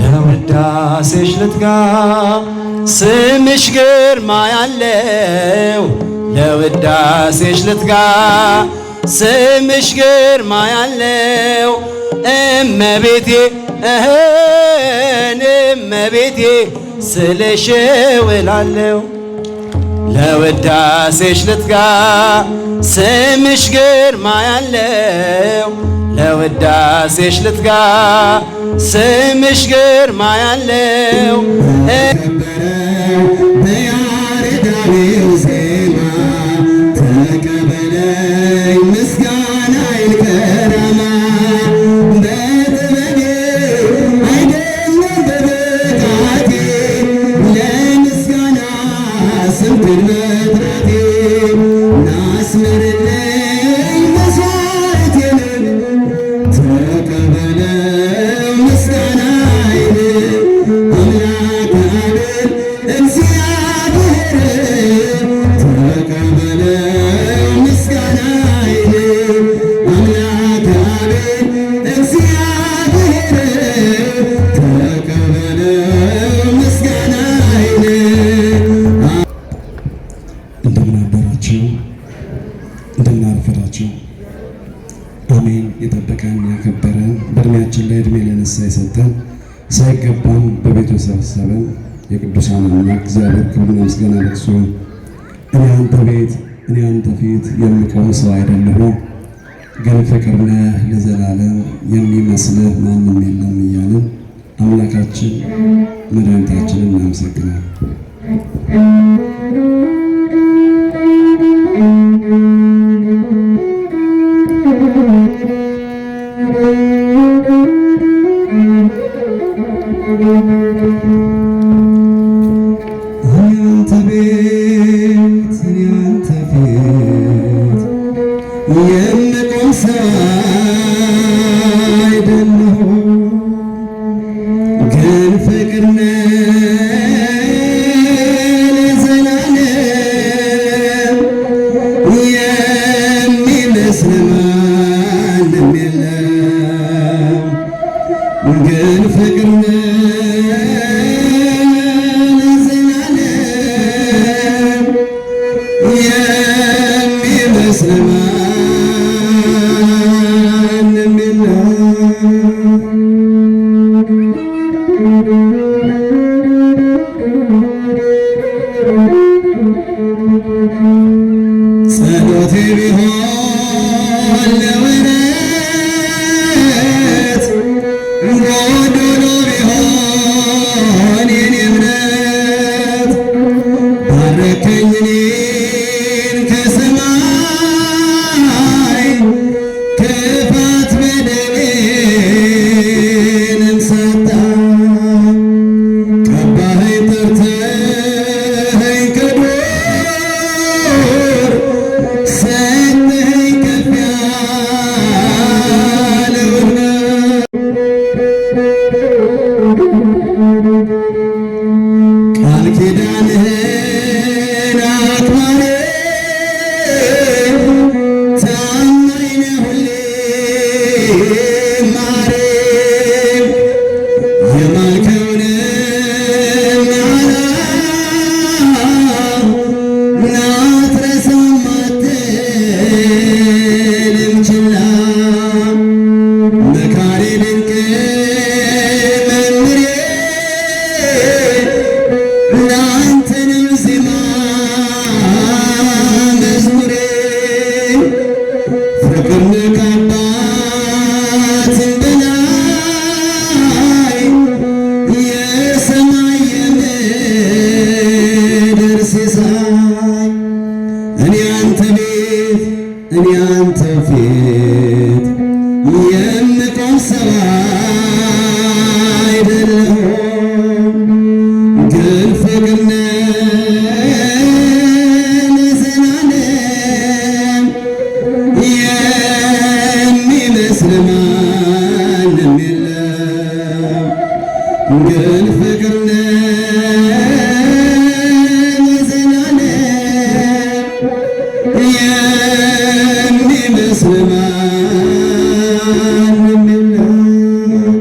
ለውዳሴሽ ልትጋ ስምሽ ግርማ ያለው ለውዳሴሽ ልትጋ ስምሽ ግርማ ያለው እመቤቴ እመቤቴ ስልሽ እውላለሁ ለውዳሴሽ ልትጋ ስምሽ ግርማ ያለው ለውዳሴሽ ልትጋ ስምሽ ግርማ ያለው በያሬዳዊው ዜማ ተቀበለኝ ምስጋናዬን ከራማ በጥበቤ አይደለም በብቃቴ ለምስጋና ስምህን መጥራቴ ናስምርልኝ መስዋዕቴን ተቀበለው ምስጋናዬን አምላክ አቤል እግዚአብሔር ተቀበለው ምስጋናዬን አምላክ አቤል እግዚአብሔር ተቀበለው ምስጋናዬን። እንደምን አደራችሁ? እንደምን አረፈዳችሁ? አሜን። የጠበቀን ያከበረን በእድሜያችን ላይ እድሜ ለነሳ የሰጠን ሳይገባን በቤቱ የሰበሰበን የቅዱሳን አምላክ እግዚአብሔር ክብርና ምስጋና ለእርሱ ይሁን። እኔ አንተ ቤት እኔ አንተ ፊት የምቆም ሰው አይደለሁም፣ ግን ፍቅር ነህ ለዘላለም የሚመስልህ ማንም የለም እያልን አምላካችን መድኃኒታችንን እናመሰግናለን። አንተ ቤት እኔ አንተ ፊት የምቆም ሰው አይደለሁም፣ ግን ፍቅር ነህ ለዘላለም የሚመስልህ ማንም የለም፣ ግን ፍቅር ነህ ጸሎቴ ቢሆን ለወረት ጎዶሎ ቢሆን የኔ እምነት ባረከኝ እኔን ከሰማይ ክፋት በደሌንም ሰጣ ቀባኸኝ ጠርተኸኝ ከዱር ሰጠኸኝ ከፍ ያለውን ቃል ኪዳንህን አክባሪ ታማኝ ነህ ሁሌም ማሪ የማልከውንም ዓላማ አትረሳም አትልም ችላ መካሪ ድንቅ መምህሬ ለአንተ ነው ዜማ መዝሙሬ ፍቅር ነህ ከአባትም በላይ የሰማይ የምድር ሲሳይ እኔ አንተ ቤት እኔ አንተ ፊት የምቆም ሰው አይደለሁም፣ ግን ፍቅር ነህ ለዘላለም የሚመስልህ ማንም የለም፣ ግን ፍቅር ነህ ለዘላለም የሚመስልህ ማንም የለም።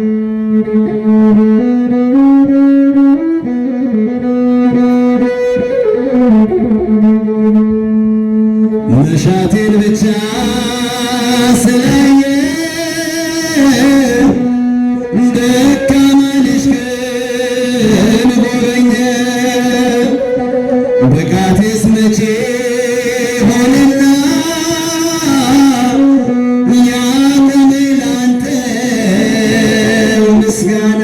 ምስጋና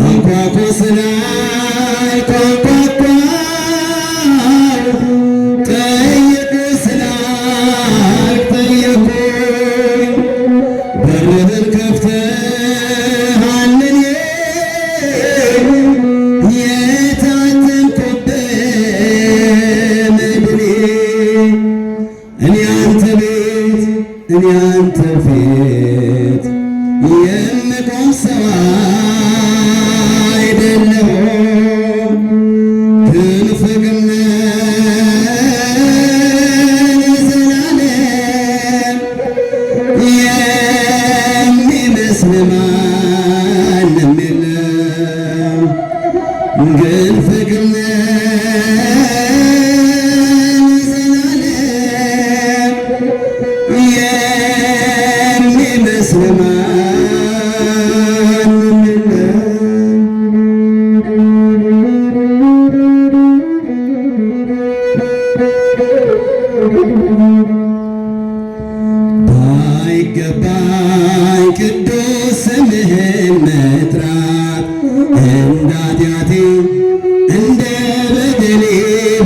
አንኳኩ ስላልክ አንኳኳሁ፣ ጠይቁ ስላልክ ጠየቅኩኝ። በርህን ከፍተሃል ለኔ የታተምኩብህ መድኔ። እኔ አንተ ቤት እኔ አንተ ፊት የምቆም ሰው አይደለሁም፣ ግን ፍቅር ነህ ዘላለም። የሚመስል ማንም የለም፣ ግን ፍቅር ነህ ዘላለም። የሚመስል ማንም የለም። ባይገባኝ ቅዱስ ስምህን መጥራት እንደ ኃጢአቴ እንደ በደሌ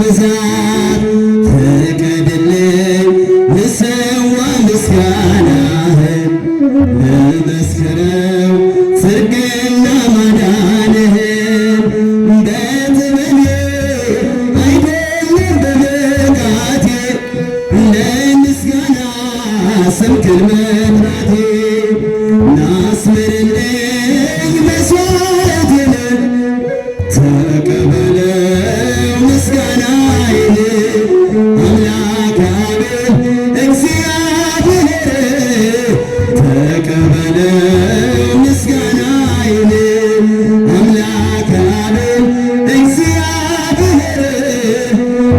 ብዛት ፍቀድልኝ ልሰዋ ምስጋናህን ልመስክረው ጽድቅና ማዳንህን። በጥበቤ አይደለም በብቃቴ ለምስጋና ስምህን መጥራቴ። ናስምርልኝ መስዋዕቴን ተቀበለው ምስጋናዬን። አምላክ አብ እግዚአብሔር ተቀበለው ምስጋናዬን። አምላክ አብ እግዚአብሔር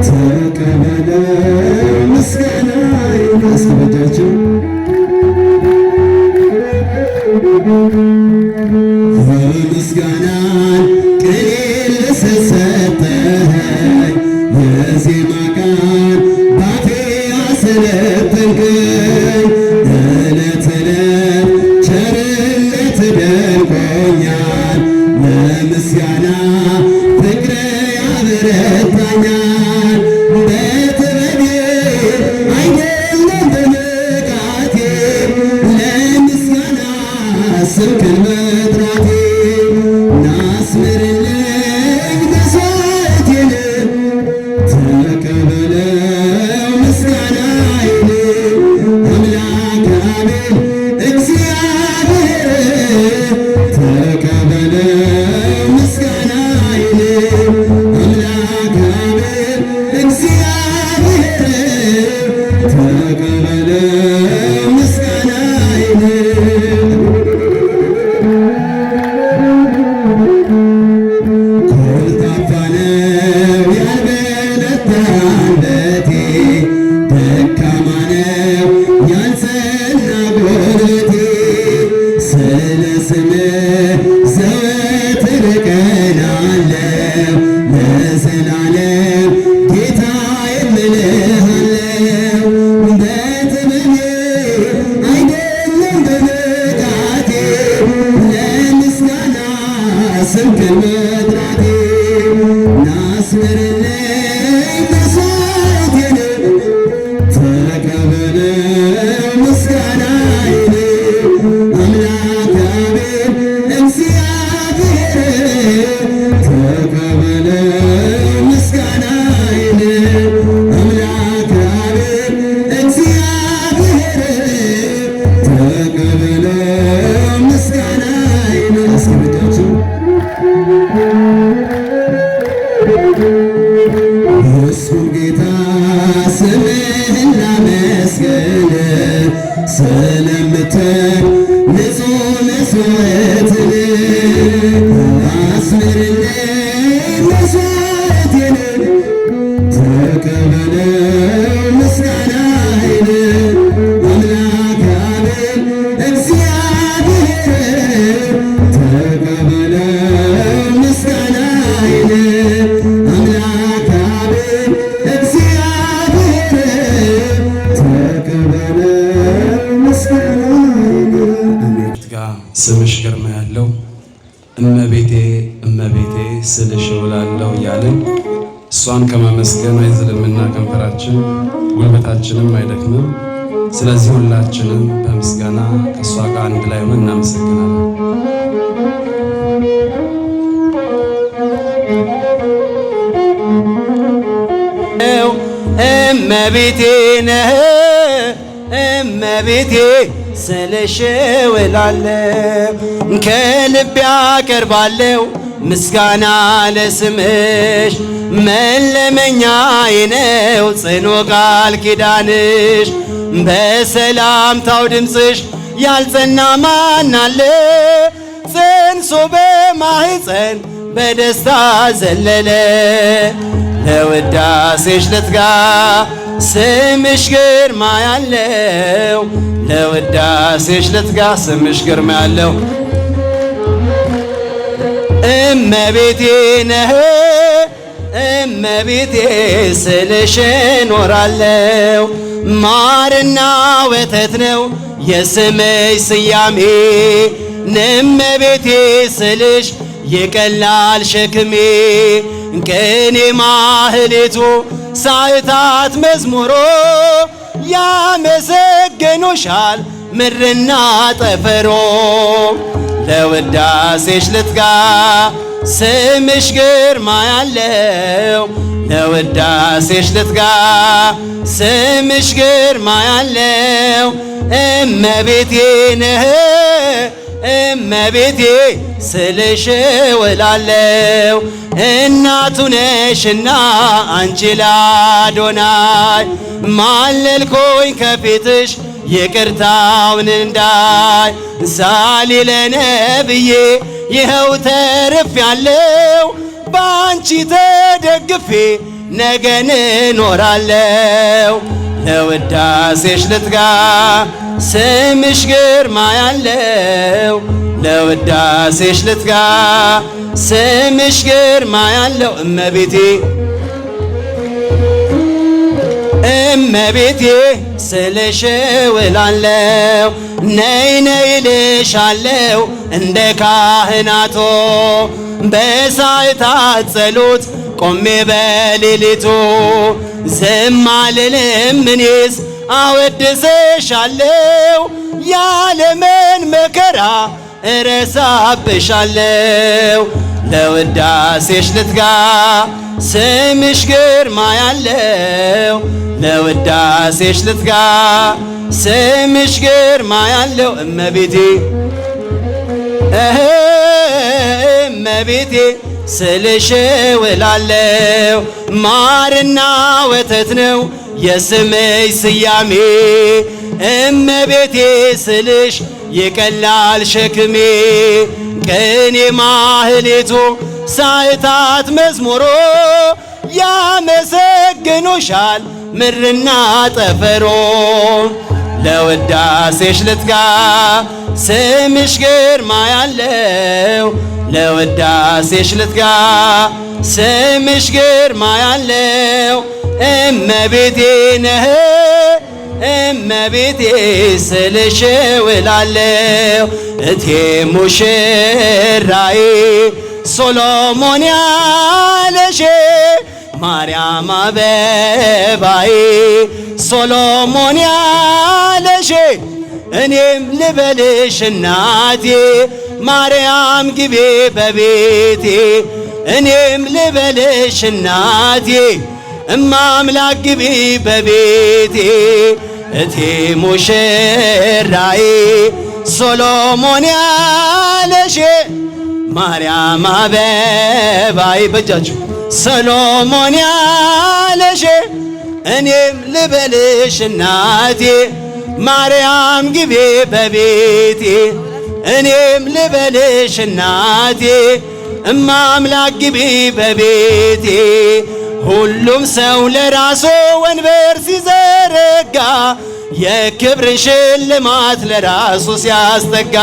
ተቀበለው ምስጋናዬን። አስከበጃችሁ ምስጋናን ቅኔ ልሰጠኸኝ የዜማ ቃል ባፌ አሰለጠንከኝ። ዕለት ዕለት ቸርነት ደንቆኛል፣ ለምስጋና ፍቅር ያበረታኛል። በጥበቤ አይደለም በብቃቴ ለምስጋና ስምህን መጥራቴ። ናስምርልኝ መስዋዕቴን ተቀበለው ምስጋናዬን። አምላክ አብ እግዚአብሔር ተቀበለው ምስጋናዬን። አምላክ አብ እግዚአብሔር ተቀበለው ምስጋናዬን። ኮልታፋ ነው ያልበረታ አንደበቴ፣ ደካማ ነው ያልጸና ጉልበቴ። ስለ ስምህ ዘወትር እቀናለሁ፣ ለዘላለም ጌታዬ እምልሃለሁ። በጥበቤ አይደለም በብቃቴ ለምስጋና ስምህን መጥራቴ። ናስምርልኝ መስዋዕቴን ተቀበለው ምስጋናዬን። አምላክ አብ እግዚአብሔር ተቀበለው ምስጋናዬን። አምላክ አብ እግዚአብሔር ተቀበለው ምስጋናዬን። አስቀምጣችሁ እሱን ጌታ ስምህን ላመስግን ስለምትል ንጹሕ መስዋዕት ያለው እመቤቴ እመቤቴ ስልሽ እውላለሁ እያልን እሷን ከማመስገን አይዝልምና ከንፈራችን ጉልበታችንም አይደክምም። ስለዚህ ሁላችንም በምስጋና ከእሷ ጋር አንድ ላይ ሆነን እናመሰግናለን። እመቤቴ ነህ እመቤቴ ስልሽ እውላለሁ ከልቤ አቀርባለሁ ምስጋና ለስምሽ መለመኛዬ ነው ጽኑ ቃል ኪዳንሽ በሰላምታው ድምፅሽ ያልጸና ማን አለ ጽንሱ በማህፀን በደስታ ዘለለ ለውዳሴሽ ልትጋ ስምሽ ግርማ ያለው ለውዳሴሽ ልትጋ ስምሽ ግርማ ያለው እመቤቴ ነህ እመቤቴ ስልሽ እኖራለሁ ማርና ወተት ነው የስምሽ ስያሜ እመቤቴ ስልሽ ይቀላል ሸክሜ ቅኔ ማህሌቱ ሰዓታት መዝሙሮ ያመሰግኑሻል ምድርና ጠፈሮ ለውዳሴሽ ልትጋ ስምሽ ግርማ ያለው ለውዳሴሽ ልትጋ ስምሽ ግርማ ያለው እመቤቴ ነህ እመቤቴ ስልሽ እውላለሁ እናቱ ነሽና አንቺ ለአዶናይ ማለልኩኝ ከፊትሽ ይቅርታውን እንዳይ ሳሊ ለነ ብዬ ይኸው ተርፌያለሁ በአንቺ ተደግፌ ነገን እኖራለሁ ለውዳሴሽ ልትጋ ስምሽ ግርማ ያለው ለውዳሴሽ ልትጋ ስምሽ ግርማ ያለው እመቤቴ እመቤቴ ስልሽ እውላለሁ ነይ ነይ እልሻለሁ እንደ ካህናቶ በሰዓታት ጸሎት ቆሜ በሌሊቱ ዝም አልልም እኔስ አወድስሻለሁ ያለምን መከራ እረሳብሻለሁ ለውዳሴሽ ልትጋ ስምሽ ግርማ ያለው ለውዳሴሽ ልትጋ ስምሽ ግርማ ያለው እመቤቴ እመቤቴ ስልሽ እውላለሁ ማርና ወተት ነው የስምሽ ስያሜ እመቤቴ ስልሽ ይቀላል ሸክሜ ቅኔ ማህሌቱ ሰዓታት መዝሙሮ ያመሰግኑሻል ምድርና ጠፈሮ ለውዳሴሽ ልትጋ ስምሽ ግርማ ያለው ለውዳሴሽ ልትጋ ስምሽ ግርማ ያለው እመቤቴ ነህ እመቤቴ ስልሽ እውላለሁ እቴ ሙሽራዬ ሶሎሞን ያለሽ ማርያም አበባዬ ሶሎሞን ያለሽ እኔም ልበልሽ እናቴ ማርያም ግቤ በቤቴ እኔም ልበልሽ እናቴ እማምላክ ግቢ በቤቴ እቴ ሙሽራዬ ሶሎሞን ያለሽ ማርያም አበባዬ በእጃችሁ ሰሎሞን ያለሽ እኔም ልበልሽ እናቴ ማርያም ግቤ በቤቴ እኔም ልበልሽ እናቴ እማምላክ ግቢ በቤቴ ሁሉም ሰው ለራሱ ወንበር ሲዘረጋ የክብርን ሽልማት ለራሱ ሲያስጠጋ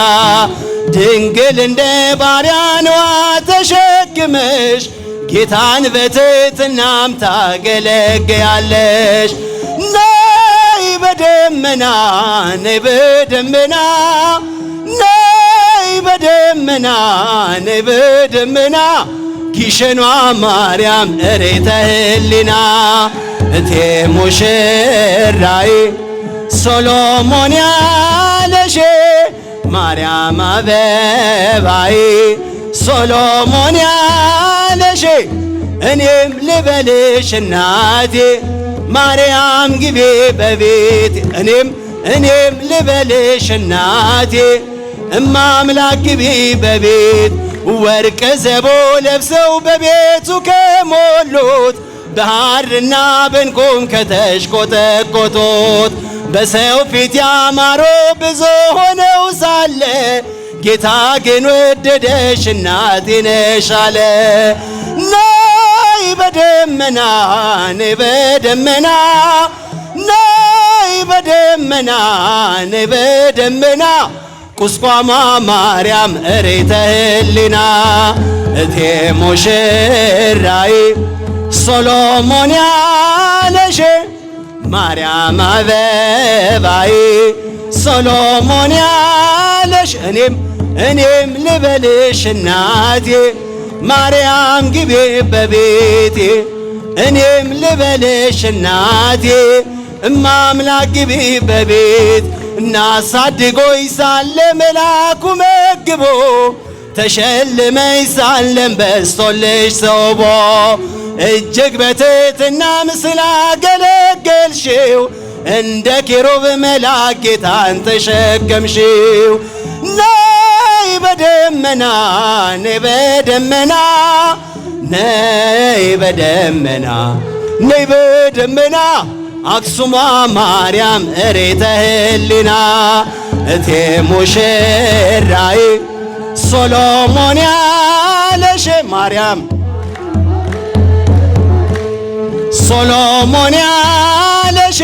ድንግል እንደ ባሪያ ነዋ ተሸክመሽ ጌታን በትሕትናም ታገለግያለሽ። ነይ በደመና ነይ በደመና ነይ በደመና በደመና ነይ በደመና ጊሸኗ ማርያም እሬተ ህሊና እቴ ሙሽራዬ ሶሎሞን ያለሽ ማርያም አበባዬ ሶሎሞን ያለሽ እኔም ልበልሽ እናቴ ማርያም ግቤ በቤቴ እኔም ልበልሽ እናቴ እማምላክ ግቢ በቤት ወርቅ ዘቦ ለብሰው በቤቱ ከሞሉት በሐርና በዕንቁም ከተሽቆጠቆጡት በሰው ፊት ያማሩ ብዙ ሆነው ሳለ ጌታ ግን ወደደሽ እናቴ ነሽ አለ። ነይ በደመና ነይ በደመና ነይ በደመና ነይ በደመና ቁስቋማ ማርያም እሬተ ህሊና እቴ ሙሽራዬ ሶሎሞን ያለሽ ማርያም አበባዬ ሶሎሞን ያለሽ እኔም ልበልሽ እናቴ ማርያም ግቤ በቤቴ እኔም ልበልሽ እናቴ እማምላክ ግቢ በቤት እናሳድጎኝ ሳለ መልአኩ መግቦ ተሸልመኝ ሳለም በስቶልሽ ሰውቦ እጅግ በትሕትናም ስላገለገልሽው እንደ ኪሩብ መልአክ ጌታን ተሸከምሽው። ነይ በደመና ነይ በደመና ነይ በደመና ነይ በደመና አክሱሟ ማርያም እሬተ ህሊና እቴ ሙሽራዬ ሶሎሞን ያለሽ ማርያም ሶሎሞን ያለሽ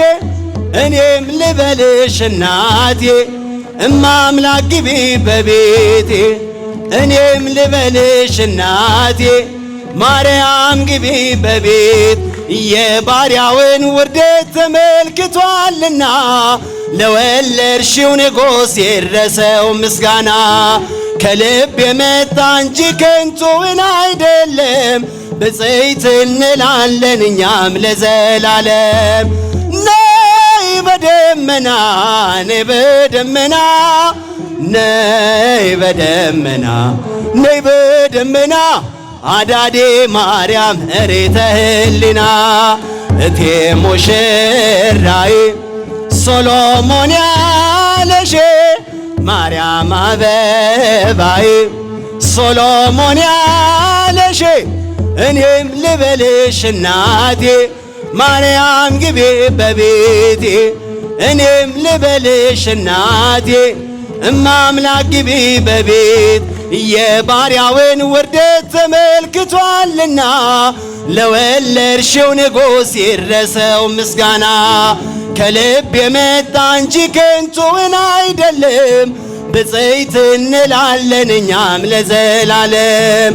እኔም ልበልሽ እናቴ እማምላክ ግቢ በቤቴ እኔም ልበልሽ እናቴ ማርያም ግቢ በቤት የባሪያውን ውርደት ተመልክቷልና ለወለድሽው ንጉሥ ይድረሰው ምስጋና ከልብ የመጣ እንጂ ከንቱን አይደለም ብፅዕት እንላለን እኛም ለዘላለም። ነይ በደመና ነይ በደመና ነይ በደመና ነይ በደመና አዳዴ ማርያም እሬተ ህሊና እቴ ሙሽራዬ ሶሎሞን ያለሽ ማርያም አበባዬ ሶሎሞን ያለሽ እኔም ልበልሽ እናቴ ማርያም ግቤ በቤቴ እኔም ልበልሽ እናቴ እማምላክ ግቢ በቤት የባሪያውን ውርደት ተመልክቷልና ለወለድሽው ንጉሥ ይድረሰው ምስጋና ከልብ የመጣ እንጂ ከንቱን አይደለም ብፅዕት እንላለን እኛም ለዘላለም።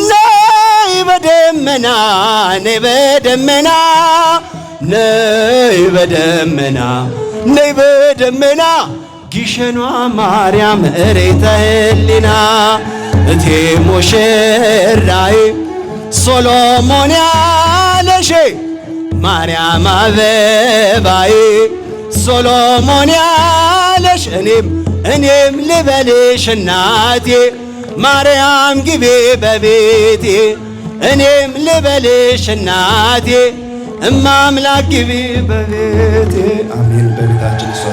ነይ በደመና ነይ በደመና ነይ በደመና ነይ በደመና ጊሸኗ ማርያም እሬተ ህሊና እቴ ሙሽራዬ ሶሎሞን ያለሽ ማርያም አበባዬ ሶሎሞን ያለሽ እኔም ልበልሽ እናቴ ማርያም ግቤ በቤቴ እኔም ልበልሽ እናቴ እማምላክ ግቢ በቤቴ። አሜን። በቤታችን እሷ